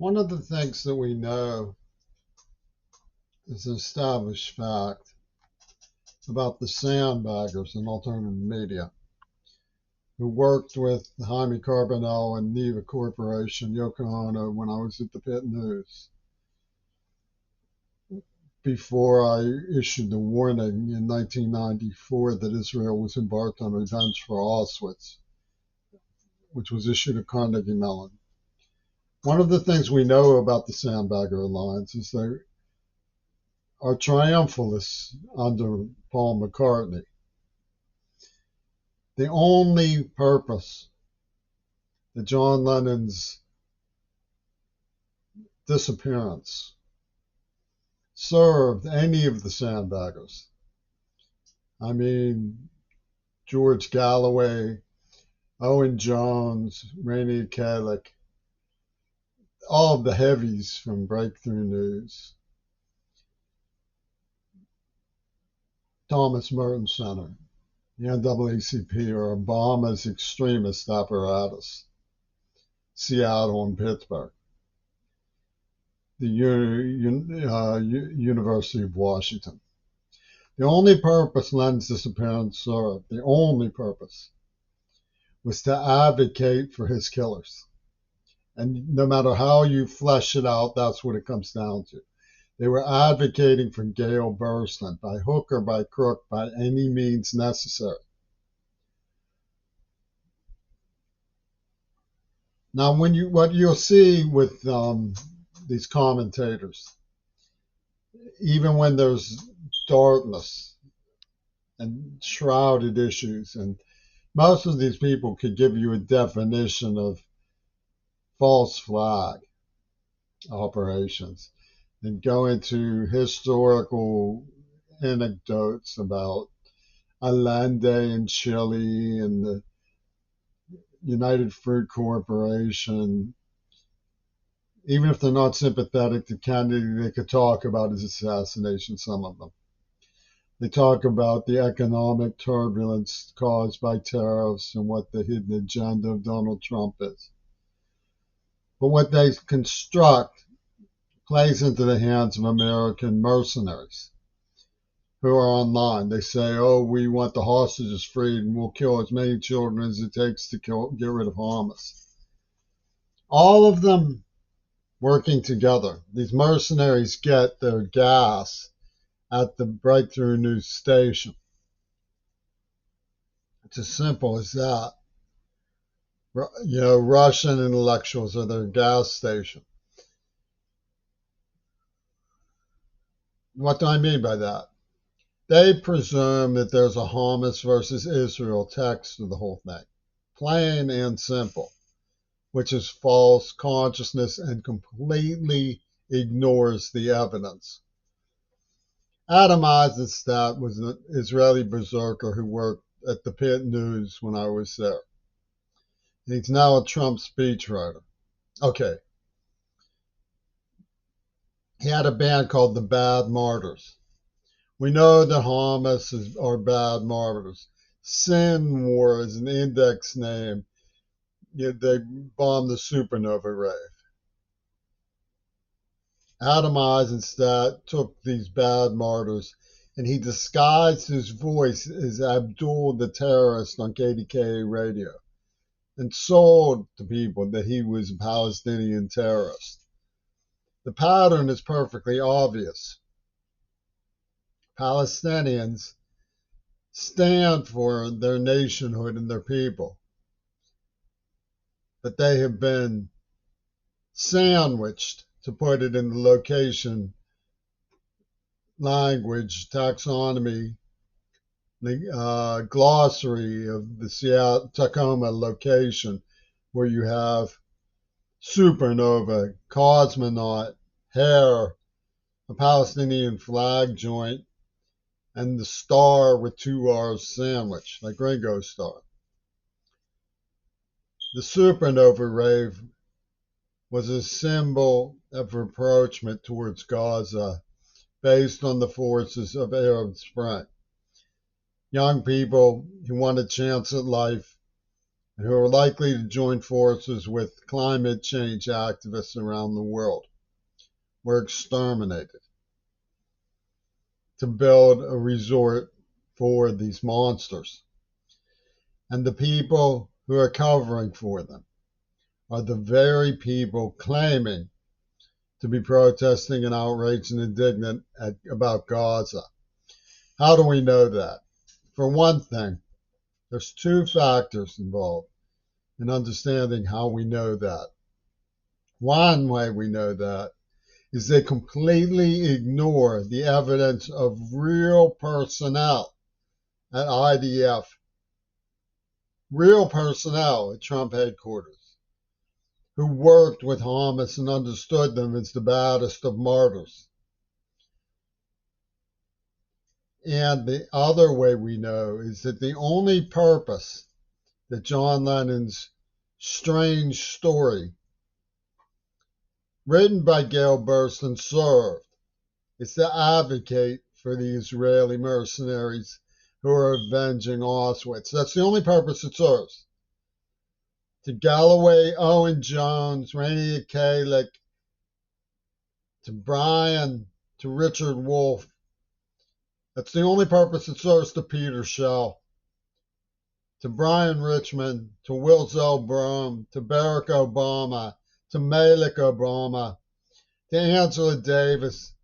One of the things that we know is an established fact about the sandbaggers in alternative media who worked with Jaime Carbonell and Neva Corporation, Yoko Ono, when I was at the Pitt News before I issued the warning in 1994 that Israel was embarked on revenge for Auschwitz, which was issued at Carnegie Mellon. One of the things we know about the Sandbagger Alliance is they are triumphalists under Paul McCartney. The only purpose that John Lennon's disappearance served any of the sandbaggers, I mean, George Galloway, Owen Jones, Rainey Kalick, all of the heavies from Breakthrough News, Thomas Merton Center, the NAACP, or Obama's extremist apparatus, Seattle and Pittsburgh, the University of Washington. The only purpose Lennon's disappearance served, the only purpose, was to advocate for his killers. And no matter how you flesh it out, that's what it comes down to. They were advocating for Gail Burstyn by hook or by crook, by any means necessary. Now, what you'll see with these commentators, even when there's darkness and shrouded issues, and most of these people could give you a definition of false flag operations and go into historical anecdotes about Allende in Chile and the United Fruit Corporation. Even if they're not sympathetic to Kennedy, they could talk about his assassination, some of them. They talk about the economic turbulence caused by tariffs and what the hidden agenda of Donald Trump is. But what they construct plays into the hands of American mercenaries who are online. They say, oh, we want the hostages freed and we'll kill as many children as it takes to get rid of Hamas. All of them working together. These mercenaries get their gas at the Breakthrough News station. It's as simple as that. Russian intellectuals are their gas station. What do I mean by that? They presume that there's a Hamas versus Israel text to the whole thing. Plain and simple, which is false consciousness and completely ignores the evidence. Adam Eisenstadt was an Israeli berserker who worked at the Pitt News when I was there. He's now a Trump speechwriter. Okay. He had a band called the Bad Martyrs. We know that Hamas are bad martyrs. Sin War is an index name. They bombed the supernova rave. Adam Eisenstadt took these bad martyrs and he disguised his voice as Abdul the terrorist on KDKA radio and sold to people that he was a Palestinian terrorist. The pattern is perfectly obvious. Palestinians stand for their nationhood and their people, but they have been sandwiched, to put it in the location language taxonomy, the glossary of the Seattle Tacoma location, where you have supernova, cosmonaut, hair, a Palestinian flag joint, and the star with two R's sandwich, like Ringo Starr. The supernova rave was a symbol of rapprochement towards Gaza based on the forces of Arab Spring. Young people who want a chance at life and who are likely to join forces with climate change activists around the world were exterminated to build a resort for these monsters. And the people who are covering for them are the very people claiming to be protesting and outraged and indignant about Gaza. How do we know that? For one thing, there's two factors involved in understanding how we know that. One way we know that is they completely ignore the evidence of real personnel at IDF, real personnel at Trump headquarters, who worked with Hamas and understood them as the baddest of martyrs. And the other way we know is that the only purpose that John Lennon's strange story, written by Gail Burstyn, served is to advocate for the Israeli mercenaries who are avenging Auschwitz. That's the only purpose it serves. To Galloway, Owen Jones, Rainier Kalick, to Brian, to Richard Wolff. That's the only purpose it serves. To Peter Shell, to Brian Richmond, to Will Zellbrome, to Barack Obama, to Malik Obama, to Angela Davis.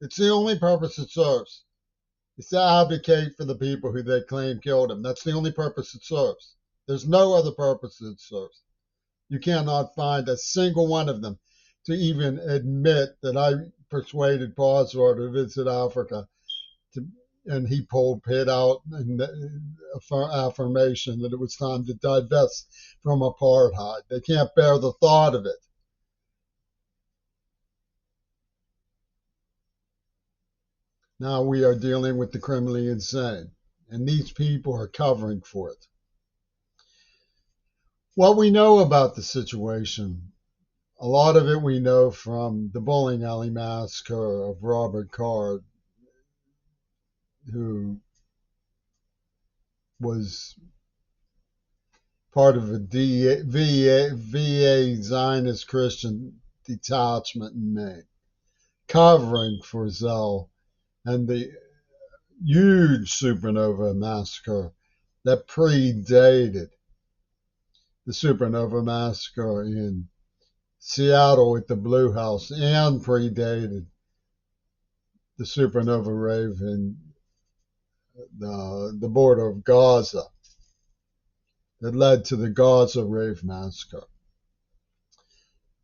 It's the only purpose it serves. It's to advocate for the people who they claim killed him. That's the only purpose it serves. There's no other purpose it serves. You cannot find a single one of them to even admit that I persuaded Boswell to visit Africa, and he pulled Pitt out in affirmation that it was time to divest from apartheid. They can't bear the thought of it. Now we are dealing with the criminally insane, and these people are covering for it. What we know about the situation, a lot of it we know from the bowling alley massacre of Robert Card, who was part of a VA Zionist Christian detachment in Maine, covering for Zell and the huge supernova massacre that predated the supernova massacre in Seattle at the Blue House and predated the supernova rave in the border of Gaza that led to the Gaza rave massacre,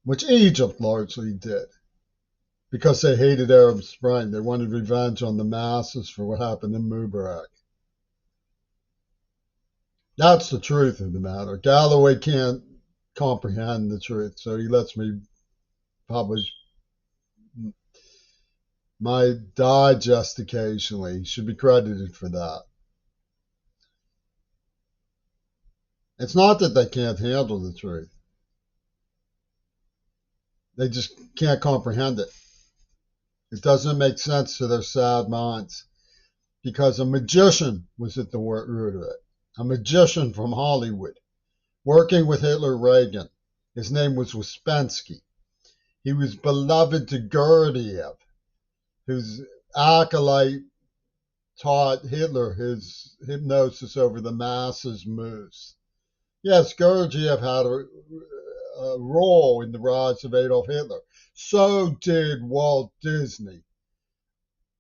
which Egypt largely did because they hated Arab Spring. They wanted revenge on the masses for what happened in Mubarak. That's the truth of the matter. Galloway can't comprehend the truth, so he lets me publish my digest occasionally. He should be credited for that. It's not that they can't handle the truth. They just can't comprehend it. It doesn't make sense to their sad minds because a magician was at the root of it. A magician from Hollywood working with Hitler Reagan. His name was Ouspensky. He was beloved to Gurdjieff, whose acolyte taught Hitler his hypnosis over the masses moves. Yes, Gurdjieff had a role in the rise of Adolf Hitler. So did Walt Disney.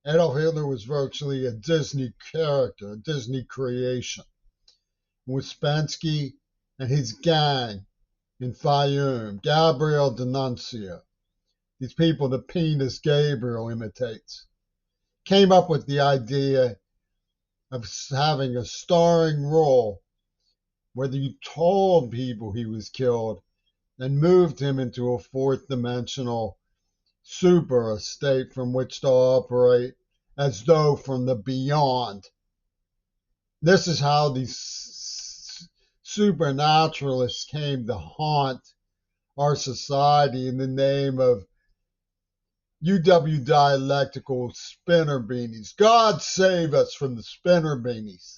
Adolf Hitler was virtually a Disney character, a Disney creation. Ouspensky and his gang in Fayum, Gabriel D'Annunzio, these people the penis Gabriel imitates, came up with the idea of having a starring role where you told people he was killed and moved him into a fourth dimensional super state from which to operate as though from the beyond. This is how these supernaturalists came to haunt our society in the name of UW dialectical spinner beanies. God save us from the spinner beanies.